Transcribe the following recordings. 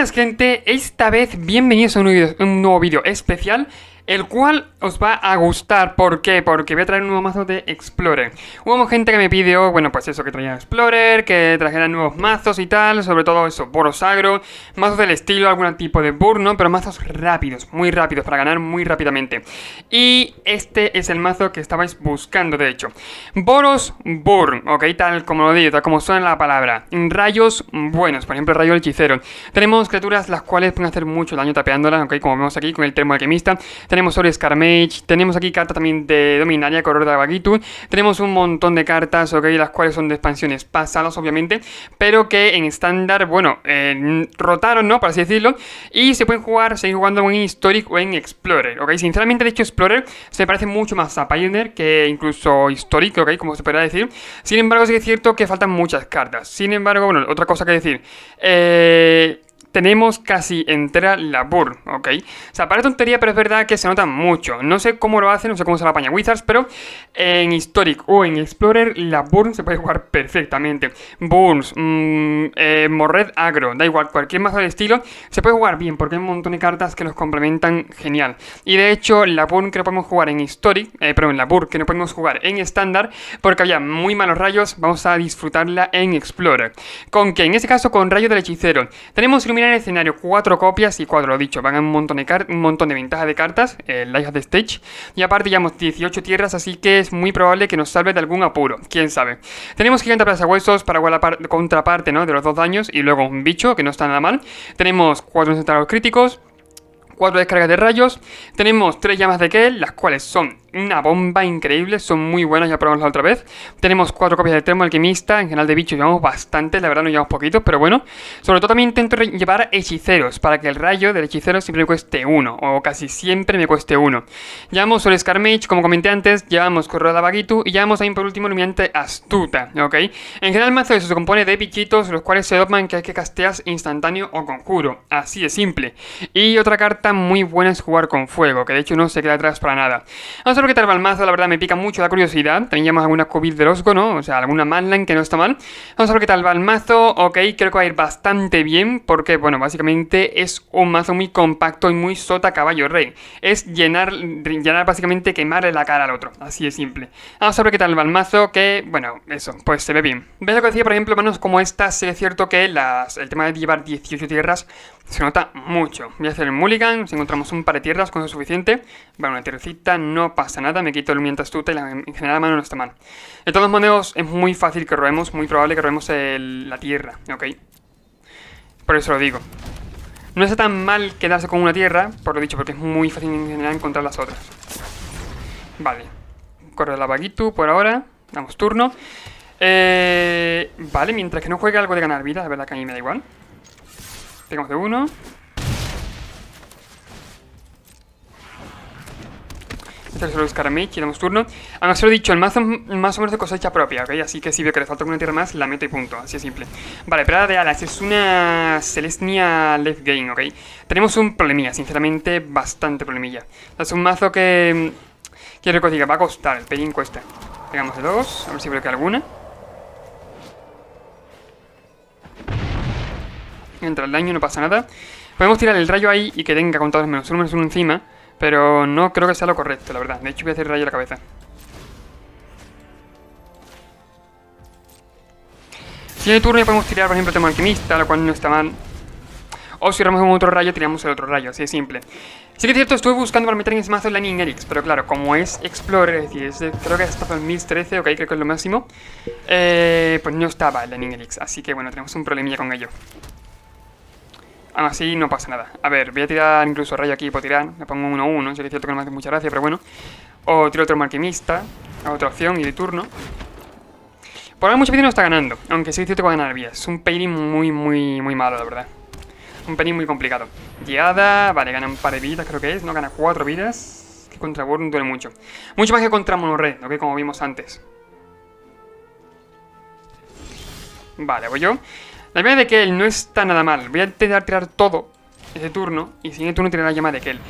Buenas gente, esta vez bienvenidos a un nuevo vídeo especial, el cual os va a gustar. ¿Por qué? Porque voy a traer un nuevo mazo de Explorer. Hubo gente que me pidió, bueno, pues eso, que traiga Explorer, que trajeran nuevos mazos y tal, sobre todo eso, Boros agro, mazos del estilo, algún tipo de burn, ¿no? Pero mazos rápidos, muy rápidos, para ganar muy rápidamente. Y este es el mazo que estabais buscando, de hecho. Boros burn, ok, tal como lo digo, tal como suena la palabra. Rayos buenos, por ejemplo, rayo del hechicero. Tenemos criaturas las cuales pueden hacer mucho daño tapeándolas, ok, como vemos aquí con el termo alquimista. Tenemos Ori Scarmage, tenemos aquí cartas también de Dominaria, Corredor de Abagitu. Tenemos un montón de cartas, ok, las cuales son de expansiones pasadas, obviamente, pero que en estándar, bueno, rotaron, ¿no? Por así decirlo, y se pueden jugar, seguir jugando en Historic o en Explorer, ok. Sinceramente, de hecho, Explorer se parece mucho más a Pioneer que incluso Historic, ok, como se podría decir. Sin embargo, sí es cierto que faltan muchas cartas. Sin embargo, bueno, otra cosa que decir, tenemos casi entera la burn, ¿ok? O sea, parece tontería, pero es verdad que se nota mucho. No sé cómo lo hacen, no sé cómo se la apaña Wizards, pero en Historic o en Explorer la burn se puede jugar perfectamente. Burns, Morred agro, da igual, cualquier mazo del estilo se puede jugar bien, porque hay un montón de cartas que los complementan genial. Y de hecho, la burn que no podemos jugar en Historic, perdón, la burn que no podemos jugar en estándar, porque había muy malos rayos, vamos a disfrutarla en Explorer. ¿Con qué? En este caso, con rayo del hechicero. Tenemos iluminar el escenario, 4 copias y 4, lo dicho, van a un montón de ventaja de cartas, Life of the Stage, y aparte llevamos 18 tierras, así que es muy probable que nos salve de algún apuro, quién sabe. Tenemos gigante plaza huesos para igual la contraparte, ¿no?, de los 2 daños, y luego un bicho, que no está nada mal. Tenemos 4 centavos críticos, 4 descargas de rayos, tenemos 3 llamas de Kel, las cuales son una bomba increíble, son muy buenas, ya probamos la otra vez. Tenemos 4 copias de termo alquimista, en general de bichos llevamos bastantes, la verdad no llevamos poquitos, pero bueno. Sobre todo también intento llevar hechiceros, para que el rayo del hechicero siempre me cueste 1, o casi siempre me cueste 1. Llevamos Ori Scarmage, como comenté antes, llevamos Corredor de Abagitu, y llevamos ahí por último Iluminante Astuta, ok. En general el mazo eso se compone de bichitos, los cuales se dogman que hay que casteas instantáneo o conjuro, así de simple. Y otra carta muy buena es jugar con fuego, que de hecho no se queda atrás para nada. Vamos a ver qué tal va el mazo, la verdad me pica mucho la curiosidad. También llevamos alguna COVID de Rosco, ¿no? O sea, alguna Manline que no está mal. Vamos a ver qué tal va el mazo, ok, creo que va a ir bastante bien, porque, bueno, básicamente es un mazo muy compacto y muy sota caballo rey. Es llenar básicamente, quemarle la cara al otro, así de simple. Vamos a ver qué tal va el mazo, que, bueno, eso, pues se ve bien. ¿Ves lo que decía? Por ejemplo, manos como esta, sí es cierto que el tema de llevar 18 tierras se nota mucho. Voy a hacer el mulligan, si encontramos un par de tierras con eso suficiente. Bueno, una tierrecita, no pasa nada, me quito el Iluminante Astuta y en general la mano no está mal. De todos modos, es muy fácil que robemos, muy probable que robemos la tierra, ok. Por eso lo digo. No está tan mal quedarse con una tierra, por lo dicho, porque es muy fácil en general encontrar las otras. Vale. Corre la Abagitu por ahora, damos turno. Vale, mientras que no juegue algo de ganar vida, la verdad que a mí me da igual. Pegamos de 1. Este es solo Scarmage y damos turno. Además, lo he dicho, el mazo más o menos de cosecha propia, ¿ok? Así que si veo que le falta alguna tierra más, la meto y punto. Así de simple. Vale, Prada de Alas es una Celestia Left Game, ¿ok? Tenemos un problemilla, sinceramente, bastante problemilla. Es un mazo que... quiero que os diga, va a costar, el pelín cuesta. Pegamos de 2, a ver si veo que alguna. Entra el daño, no pasa nada. Podemos tirar el rayo ahí y que tenga contados -1 encima, pero no creo que sea lo correcto, la verdad. De hecho voy a hacer rayo a la cabeza. Si en el turno ya podemos tirar, por ejemplo, el tema alquimista, lo cual no está mal. O si tiramos un otro rayo, tiramos el otro rayo, así de simple. Sí que es cierto, estuve buscando para meter en ese mazo el Lightning Elix, pero claro, como es Explorer, es decir, creo que está para el 1013, ok, creo que es lo máximo, pues no estaba el Lightning Elix, así que bueno, tenemos un problemilla con ello. Aún así no pasa nada. A ver, voy a tirar incluso rayo aquí, puedo tirar. Me pongo 1-1, sé que es cierto que no me hace mucha gracia, pero bueno. O tiro otro alquimista, a otra opción y de turno. Por ahora mucha vida no está ganando, aunque sí es cierto que va a ganar vías. Es un pairing muy malo, la verdad. Un pairing muy complicado. Llegada, vale, gana un par de vidas, creo que es, no gana 4 vidas. Que contra Burn duele mucho. Mucho más que contra Monored, ¿ok? Como vimos antes. Vale, voy yo. La idea de Kel no está nada mal. Voy a intentar tirar todo ese turno y siguiente turno tirar la llama de Kel.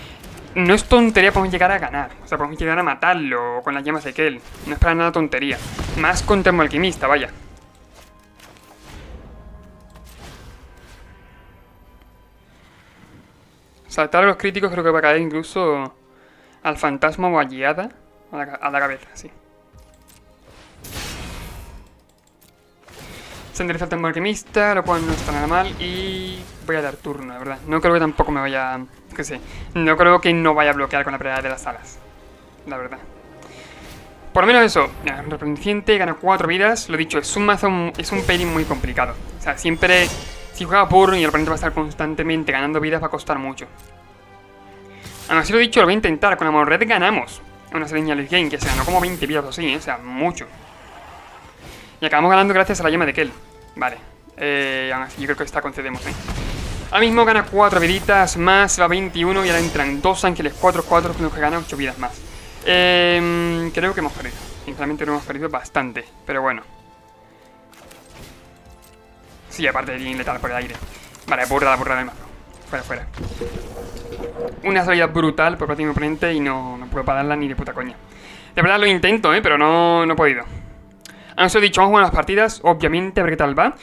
No es tontería, podemos llegar a ganar. O sea, podemos llegar a matarlo con las llamas de Kel. No es para nada tontería. Más con termo alquimista, vaya. Saltar a los críticos creo que va a caer incluso al fantasma o a Giada. A la cabeza, sí. Se endereza el tambor alquimista, lo cual no está nada mal. Y voy a dar turno, la verdad. No creo que tampoco me vaya... qué sé. No creo que no vaya a bloquear con la pelea de las alas. La verdad. Por lo menos eso. Resplandeciente, gana 4 vidas. Lo dicho, es un mazo... es un pairing muy complicado. O sea, siempre... si juega Burn y el oponente va a estar constantemente ganando vidas, va a costar mucho. Aún así, lo dicho, lo voy a intentar. Con Amon Red ganamos una Señal Game, que se ganó como 20 vidas o así, o sea, mucho. Y acabamos ganando gracias a la llama de Kel. Vale. Aún así, yo creo que esta concedemos, Ahora mismo gana 4 viditas más, va 21 y ahora entran 2 ángeles, 4, con los que gana 8 vidas más. Creo que hemos perdido. Sinceramente no hemos perdido bastante, pero bueno. Sí, aparte de bien letal por el aire. Vale, burra del mazo. Fuera. Una salida brutal por parte de mi oponente y no puedo pararla ni de puta coña. De verdad lo intento, pero no he podido. Antes he dicho, vamos a jugar las partidas, obviamente, a ver qué tal va.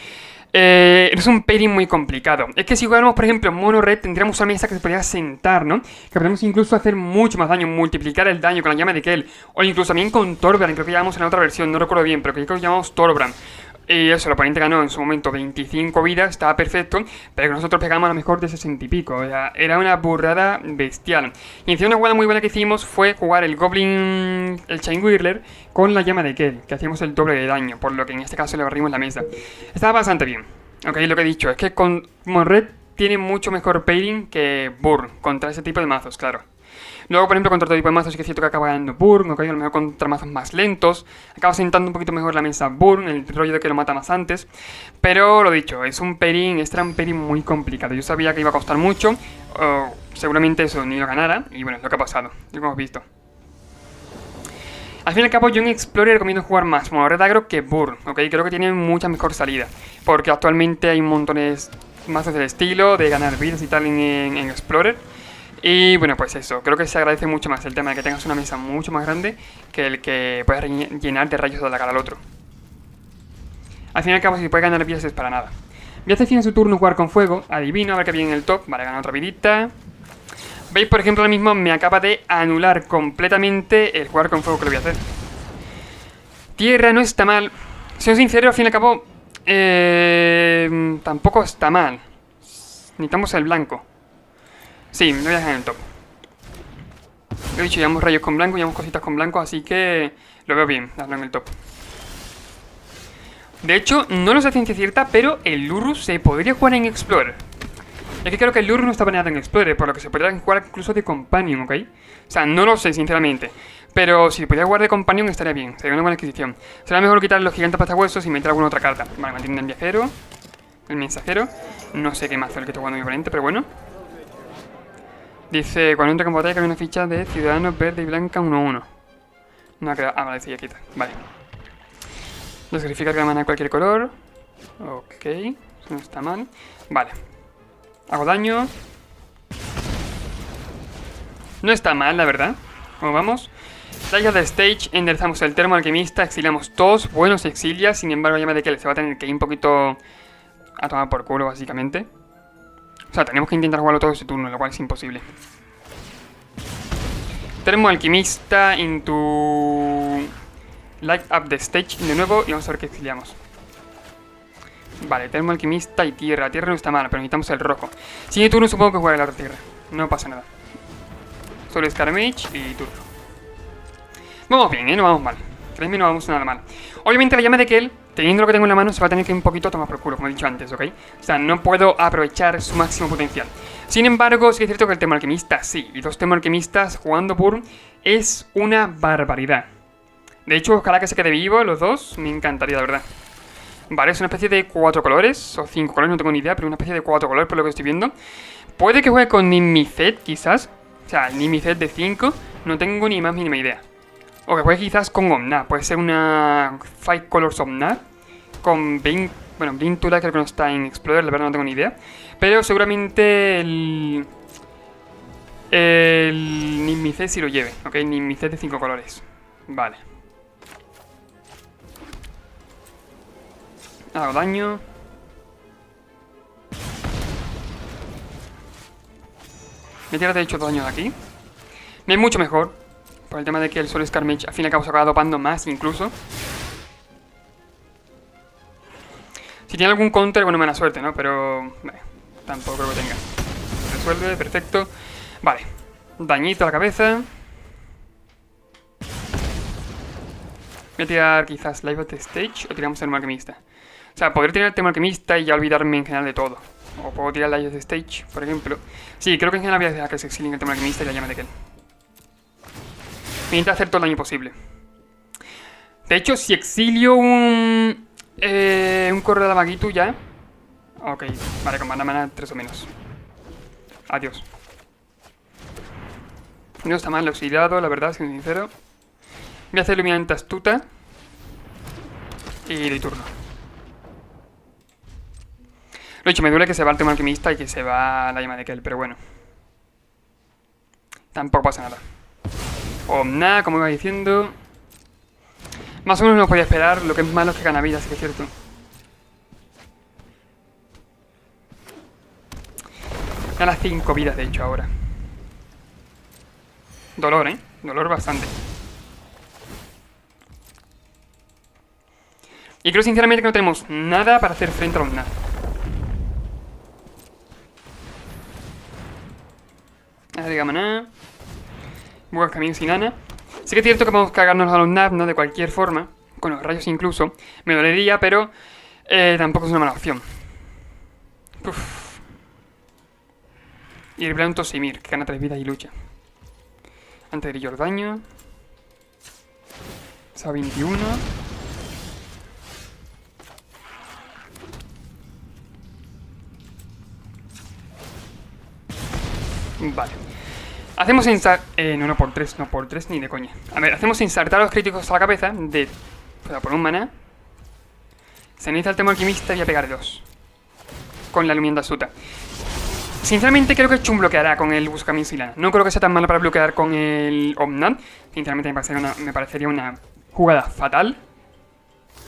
Es un pairing muy complicado. Es que si jugáramos, por ejemplo, en mono red, tendríamos una mesa que se podría sentar, ¿no? Que podemos incluso hacer mucho más daño, multiplicar el daño con la llama de Kel. O incluso también con Torbran, creo que llamamos en la otra versión, no recuerdo bien, pero creo que llamamos Torbran. Y eso, el oponente ganó en su momento 25 vidas, estaba perfecto, pero que nosotros pegamos a lo mejor de 60 y pico. O sea, era una burrada bestial. Y encima una jugada muy buena que hicimos fue jugar el Goblin, el Chain Whirler, con la llama de Kel, que hacíamos el doble de daño, por lo que en este caso le barrimos la mesa. Estaba bastante bien. Ok, lo que he dicho es que con Red tiene mucho mejor pairing que Burn, contra ese tipo de mazos, claro. Luego, por ejemplo, contra otro tipo de mazos sí que es cierto que acaba ganando Burn, ok, a lo mejor contra mazos más lentos. Acaba sentando un poquito mejor la mesa Burn, el rollo de que lo mata más antes. Pero lo dicho, es un pairing, este era un pairing muy complicado. Yo sabía que iba a costar mucho, seguramente eso ni lo ganara, y bueno, es lo que ha pasado, lo que hemos visto. Al fin y al cabo, yo en Explorer recomiendo jugar más Mono Red Agro que Burn, ok, creo que tiene mucha mejor salida. Porque actualmente hay montones mazos del estilo, de ganar vidas y tal en Explorer. Y bueno, pues eso, creo que se agradece mucho más el tema de que tengas una mesa mucho más grande que el que puedas llenar de rayos de la cara al otro. Al fin y al cabo, si puede ganar vidas es para nada. Voy a hacer fin de su turno jugar con fuego, adivino, a ver qué viene en el top. Vale, gana otra vidita. ¿Veis? Por ejemplo, ahora mismo me acaba de anular completamente el jugar con fuego que le voy a hacer. Tierra no está mal. Siendo sincero, al fin y al cabo, tampoco está mal. Necesitamos el blanco. Sí, me voy a dejar en el top. Lo he dicho, llevamos rayos con blanco, llevamos cositas con blanco, así que lo veo bien, darlo en el top. De hecho, no lo sé a ciencia cierta, pero el Lurrus se podría jugar en Explorer. Es que creo que el Lurrus no está baneado en Explorer, por lo que se podría jugar incluso de Companion, ¿ok? O sea, no lo sé, sinceramente. Pero si pudiera jugar de Companion estaría bien, sería una buena adquisición. Será mejor quitar los gigantes pasahuesos y meter alguna otra carta. Vale, mantiene el viajero, el mensajero. No sé qué más es el que está jugando mi oponente, pero bueno. Dice, cuando entra en batalla cambia una ficha de ciudadanos verde y blanca 1-1. No ha quedado... Ah, vale, sí, ya quita. Vale. Descrificar que mana de cualquier color. Ok, eso no está mal. Vale. Hago daño. No está mal, la verdad. ¿Cómo vamos? Traiga de stage, enderezamos el termo alquimista, exiliamos todos, buenos exilias. Sin embargo, llama de que se va a tener que ir un poquito a tomar por culo, básicamente. O sea, tenemos que intentar jugarlo todo ese turno, lo cual es imposible. Termo alquimista into light up the stage de nuevo y vamos a ver qué exiliamos. Vale, termo alquimista y tierra. Tierra no está mal, pero necesitamos el rojo. Siguiente turno supongo que jugaré la otra tierra. No pasa nada. Solo Scarmage y turno. Vamos bien, no vamos mal. Créeme, no vamos nada mal. Obviamente la llama de Kel, teniendo lo que tengo en la mano, se va a tener que ir un poquito a tomar por culo, como he dicho antes, ¿ok? O sea, no puedo aprovechar su máximo potencial. Sin embargo, sí es cierto que el tema alquimista, sí. Y dos temas alquimistas jugando Burn es una barbaridad. De hecho, ojalá que se quede vivo los dos, me encantaría, la verdad. Vale, es una especie de 4 colores, o 5 colores, no tengo ni idea, pero una especie de 4 colores por lo que estoy viendo. Puede que juegue con Nimicet, quizás. O sea, Nimicet de 5, no tengo ni más mínima idea. O que juegue quizás con Omnath, puede ser una 5 Colors Omnath. Con Blink, bueno, Blink Tula creo que no está en Explorer, la verdad no tengo ni idea. Pero seguramente el Nimicet sí lo lleve, ok, Nimicet de 5 colores. Vale. Hago daño. Me tira de hecho 2 daños de aquí. Me es mucho mejor. Por el tema de que el Soul Skirmish al fin y al cabo se acaba dopando más incluso. Si tiene algún counter, bueno, mala suerte, ¿no? Pero tampoco creo que tenga. Resuelve, perfecto. Vale. Dañito a la cabeza. Voy a tirar quizás Life of the Stage o tiramos el Alquimista. O sea, podría tirar el tema Alquimista y ya olvidarme en general de todo. O puedo tirar Life of the Stage, por ejemplo. Sí, creo que en general voy a dejar que se exilien el tema Alquimista y la llama de Kel. Voy a intentar hacer todo el daño posible. De hecho, si exilio un correo de Amagitu ya. Ok, vale, con mana 3 o menos. Adiós. No está mal auxiliado, la verdad, siendo sincero. Voy a hacer Iluminante Astuta. Y de turno. Lo dicho, me duele que se va el tema Alquimista y que se va la llama de Kel, pero bueno. Tampoco pasa nada. Omna, como iba diciendo. Más o menos no podía esperar, lo que es malo es que gana vida, sí que es cierto. Gana 5 vidas, de hecho, ahora. Dolor, ¿eh? Dolor bastante. Y creo sinceramente que no tenemos nada para hacer frente a los NAD. Digamos nada. Buen camino sin Ana. Sí que es cierto que podemos cargarnos a los NAD, ¿no? De cualquier forma. Con los rayos incluso. Me dolería, pero tampoco es una mala opción. Uf. Y el plan Tosimir, que gana 3 vidas y lucha. Antes de daño. Sa 21. Vale. Hacemos ensartar... no por 3, no por 3 ni de coña. A ver, hacemos ensartar los críticos a la cabeza de... O sea, por un maná. Se necesita el tema alquimista y voy a pegar 2. Con la Lumienda Suta. Sinceramente creo que Chum bloqueará con el Buscaminos y Lana. No creo que sea tan malo para bloquear con el Omnad. Sinceramente me parecería una jugada fatal.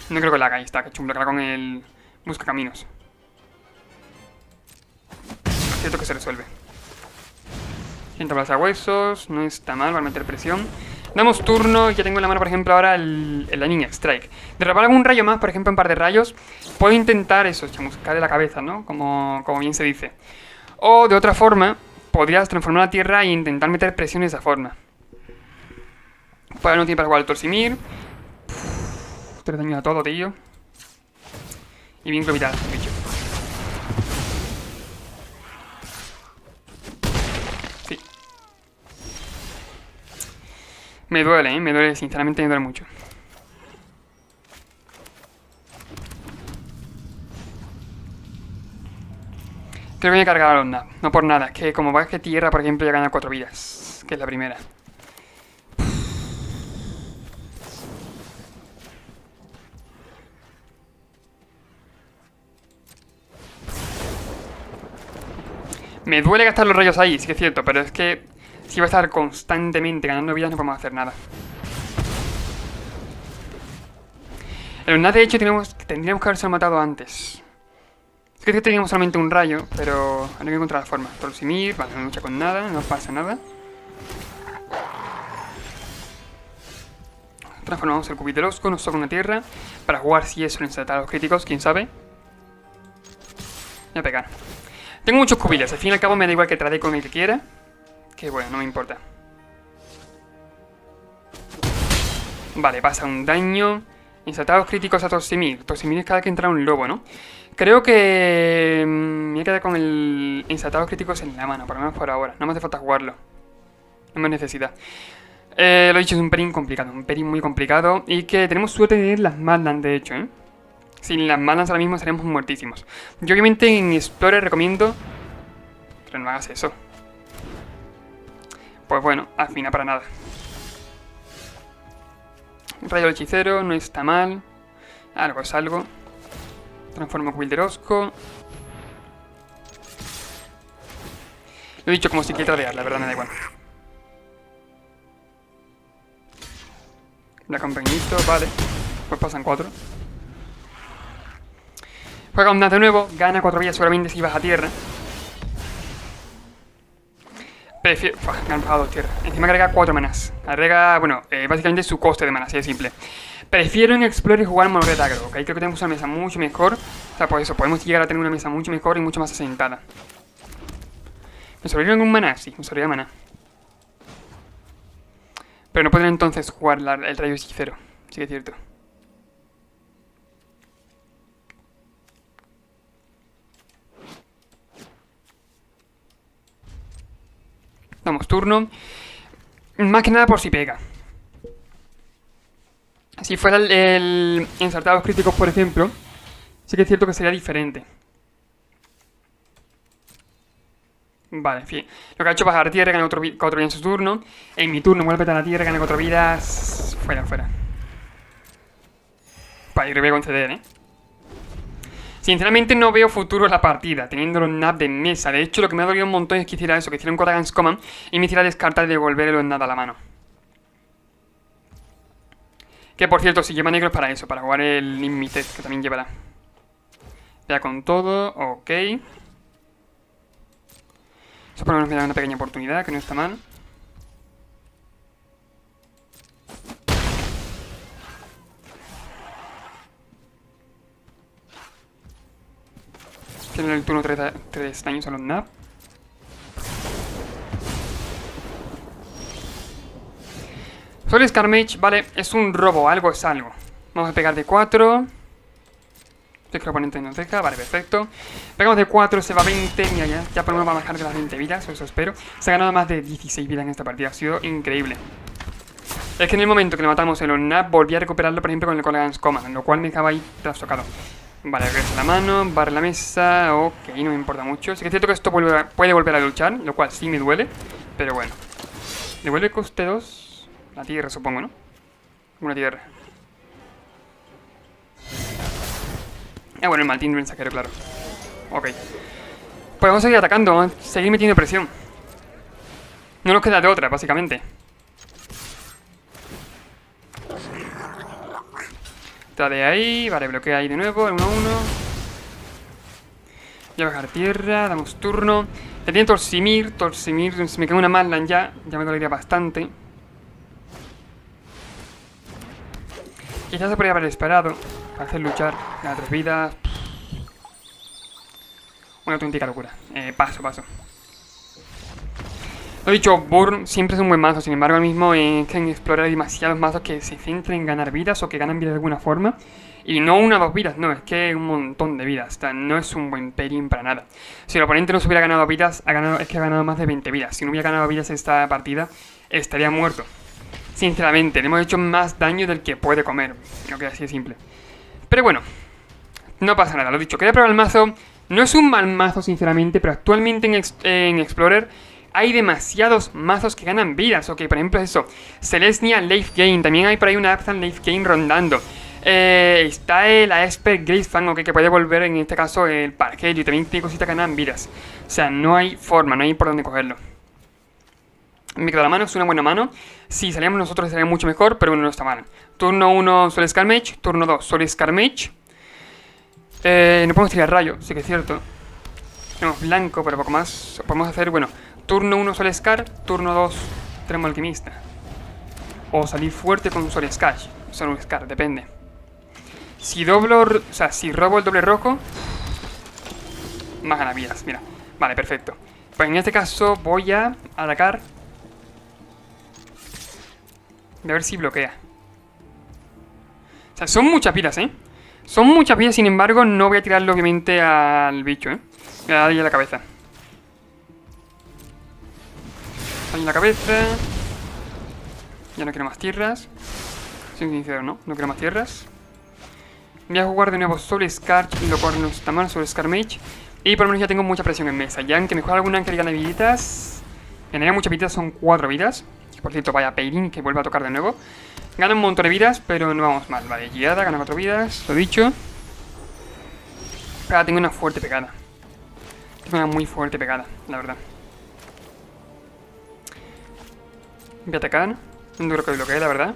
No creo que la haga, ahí está, que Chum bloqueará con el Buscaminos. Es cierto que se resuelve. 100 huesos, no está mal, va a meter presión. Damos turno, ya tengo en la mano, por ejemplo, ahora la Ninja Strike. Derrapar algún rayo más, por ejemplo, un par de rayos. Puedo intentar eso, chamuscarle la cabeza, ¿no? Como bien se dice. O de otra forma, podrías transformar la tierra e intentar meter presión de esa forma. Pues no tiene para jugar el Torsimir. 3 daños a todo, tío. Y bien vital, bicho. Sí. Me duele, sinceramente me duele mucho. Creo que voy a cargar a los NAB, no por nada. Que como va que tierra, por ejemplo, ya gana 4 vidas. Que es la primera. Me duele gastar los rayos ahí, sí que es cierto, pero es que si va a estar constantemente ganando vidas no podemos hacer nada. El NAD de hecho tendríamos que haberse matado antes. Es que teníamos solamente un rayo, pero hay que encontrar la forma. Torsimir, vale, no lucha con nada, no pasa nada. Transformamos el cubito del Osco, nos toca una tierra. Para jugar si eso, insertar a los críticos, quién sabe. Voy a pegar. Tengo muchos cubiles, al fin y al cabo me da igual que trade con el que quiera. Que bueno, no me importa. Vale, pasa un daño. Insertados críticos a Torsimir. Torsimir es cada que entra un lobo, ¿no? Creo que me voy a quedar con el insertados críticos en la mano, por lo menos por ahora. No me hace falta jugarlo. No me necesita. Lo he dicho, es un pelín complicado, un pelín muy complicado. Y que tenemos suerte de tener las Madlands, de hecho, ¿eh? Sin las Madlands ahora mismo estaríamos muertísimos. Yo obviamente en Explorer recomiendo... Pero no hagas eso. Pues bueno, al final para nada. Rayo del hechicero, no está mal. Algo es algo. Transformo Wilderosco. Lo he dicho como si quiera tradear, la verdad me da igual. La compañito, vale. Pues pasan 4. Juega un NAD de nuevo, gana 4 vidas seguramente si baja a tierra. Prefiero... me han bajado 2 tierras. Encima agrega 4 manas. Agrega, bueno, básicamente su coste de mana, así de simple. Prefiero en Explorer jugar mono red agro, ¿ok? Creo que tenemos una mesa mucho mejor. O sea, por eso, podemos llegar a tener una mesa mucho mejor y mucho más asentada. ¿Me sobraría algún mana? Sí, me sobraría mana. Pero no podría entonces jugar el rayo hechicero. Sí que es cierto. Damos turno. Más que nada por si pega. Si fuera el ensartados críticos, por ejemplo, sí que es cierto que sería diferente. Vale, en fin. Lo que ha hecho es bajar tierra, gana 4 vidas en su turno. En mi turno vuelve a petar la tierra, gana 4 vidas. Fuera, fuera. Vale, yo voy a conceder, ¿eh? Sinceramente no veo futuro en la partida, teniendo los NAP de mesa. De hecho, lo que me ha dolido un montón es que hiciera eso, que hiciera un Coragans Command y me hiciera descartar y devolver los NAP a la mano. Que por cierto, si lleva negro es para eso, para jugar el Limited, que también llevará. Ya con todo, ok. Eso por lo menos me da una pequeña oportunidad, que no está mal. Tiene el turno 3 daños a los NAP. Soul Scarmage, vale, es un robo, algo es algo. Vamos a pegar de 4. Sé que el oponente nos deja, vale, perfecto. Pegamos de 4, se va a 20. Mira, ya por lo menos va a bajar de las 20 vidas, eso espero. Se ha ganado más de 16 vidas en esta partida, ha sido increíble. Es que en el momento que le matamos el ONAP, volví a recuperarlo, por ejemplo, con el Coragans Command, lo cual me dejaba ahí trastocado. Vale, regresa la mano, barre la mesa, ok, no me importa mucho. Sí que es cierto que esto puede volver a luchar, lo cual sí me duele, pero bueno. Devuelve coste 2, la tierra supongo, ¿no? Una tierra. Ah, bueno, el Maltín mensajero, claro. Ok. Pues vamos a seguir atacando, vamos a seguir metiendo presión. No nos queda de otra, básicamente. De ahí, vale, bloquea ahí de nuevo, el 1-1. Voy a bajar tierra, damos turno. Le tiene Torsimir, si me queda una Madland ya me dolería bastante. Quizás se podría haber esperado para hacer luchar, ganar 3 vidas. Una auténtica locura. Paso. Lo dicho, Burn siempre es un buen mazo, sin embargo, ahora mismo es que en Explorer hay demasiados mazos que se centran en ganar vidas o que ganan vidas de alguna forma. Y no 1 o 2 vidas, no, es que un montón de vidas. O sea, no es un buen pairing para nada. Si el oponente no se hubiera ganado vidas, es que ha ganado más de 20 vidas. Si no hubiera ganado vidas esta partida, estaría muerto. Sinceramente, le hemos hecho más daño del que puede comer. Lo que es así de simple. Pero bueno, no pasa nada, lo dicho. Quería probar el mazo. No es un mal mazo, sinceramente, pero actualmente en Explorer hay demasiados mazos que ganan vidas. Ok, por ejemplo eso, Celestia Life Gain. También hay por ahí una Abzan Life Gain rondando. Está la Esper Grisfang, ok, que puede volver en este caso el Parquelio. También tiene cositas que ganan vidas. O sea, no hay forma, no hay por dónde cogerlo. Me queda la mano, es una buena mano. Si salíamos nosotros sería mucho mejor, pero bueno, no está mal. Turno 1 Soul Scarmage, turno 2 Soul Scarmage. No podemos tirar rayo, sí que es cierto. Tenemos blanco, pero poco más. Podemos hacer, bueno, turno 1 Soul Scar, turno 2 tenemos Alquimista. O salir fuerte con Soul Scar, depende. Si doblo, o sea, si robo el doble rojo, más gana vidas, mira. Vale, perfecto. Pues en este caso voy a atacar. De ver si bloquea. O sea, son muchas vidas, Son muchas vidas, sin embargo, no voy a tirarlo obviamente al bicho, Voy a darle a la cabeza. Daño en la cabeza. Ya no quiero más tierras. Soy sincero, ¿no? No quiero más tierras. Voy a jugar de nuevo Soul Scarch, lo cual no está mal, Soul Scarmage. Y por lo menos ya tengo mucha presión en mesa. Ya aunque me juegue algún ángel y gane viditas. Ganaría muchas vidas, son 4 vidas. Por cierto, vaya pairing que vuelve a tocar de nuevo. Gana un montón de vidas, pero no vamos mal. Vale, guiada, gana 4 vidas, lo dicho. Pero tengo una fuerte pegada. Tengo una muy fuerte pegada, la verdad. Voy a atacar. No creo que bloquee, la verdad.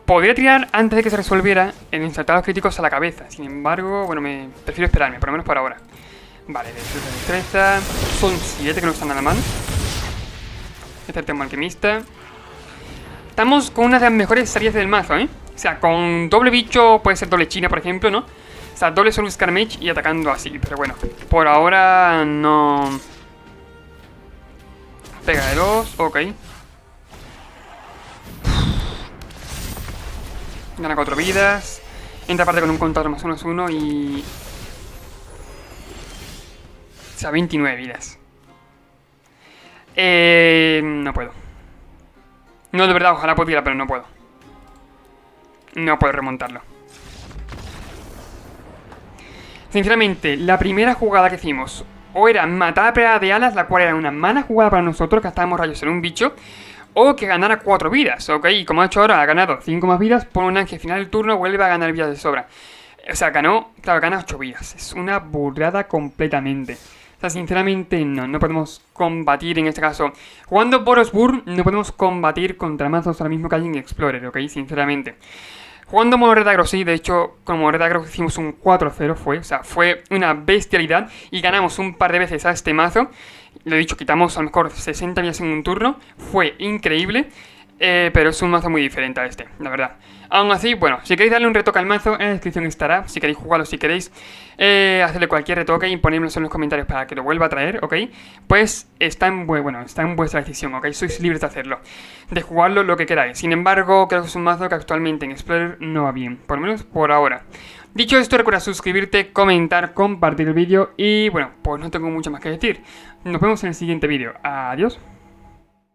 Podría tirar antes de que se resolviera en insertar los críticos a la cabeza. Sin embargo, bueno, prefiero esperarme, por lo menos por ahora. Vale, destreza. son 7, que no está nada mal. Este es tema alquimista. Estamos con una de las mejores salidas del mazo, ¿eh? O sea, con doble bicho, puede ser doble china, por ejemplo, ¿no? O sea, doble solo Scarmage y atacando así. Pero bueno, por ahora no... Pega de 2, ok. Gana 4 vidas. Entra aparte con un contador +1/+1 y... O sea, 29 vidas. No puedo. No, de verdad, ojalá pudiera, pero no puedo. No puedo remontarlo. Sinceramente, la primera jugada que hicimos o era matar a Predada de Alas, la cual era una mala jugada para nosotros, que gastábamos rayos en un bicho, o que ganara 4 vidas, ¿ok? Y como ha hecho ahora, ha ganado 5 más vidas, por una que al final del turno vuelve a ganar vidas de sobra. O sea, ganó, claro, gana 8 vidas. Es una burrada completamente. O sea, sinceramente no podemos combatir en este caso. Jugando Boros Burn no podemos combatir contra mazos ahora mismo que hay en Explorer, ¿ok? Sinceramente. Jugando modo Red Agro, sí, de hecho, como Red Agro hicimos un 4-0, o sea, fue una bestialidad y ganamos un par de veces a este mazo. Lo he dicho, quitamos a lo mejor 60 vidas en un turno, fue increíble, pero es un mazo muy diferente a este, la verdad. Aún así, bueno, si queréis darle un retoque al mazo, en la descripción estará, si queréis jugarlo, si queréis hacerle cualquier retoque y ponérmelo en los comentarios para que lo vuelva a traer, ¿ok? Pues está en vuestra decisión, ¿ok? Sois libres de hacerlo, de jugarlo lo que queráis. Sin embargo, creo que es un mazo que actualmente en Explorer no va bien, por lo menos por ahora. Dicho esto, recuerda suscribirte, comentar, compartir el vídeo y bueno, pues no tengo mucho más que decir. Nos vemos en el siguiente vídeo. Adiós.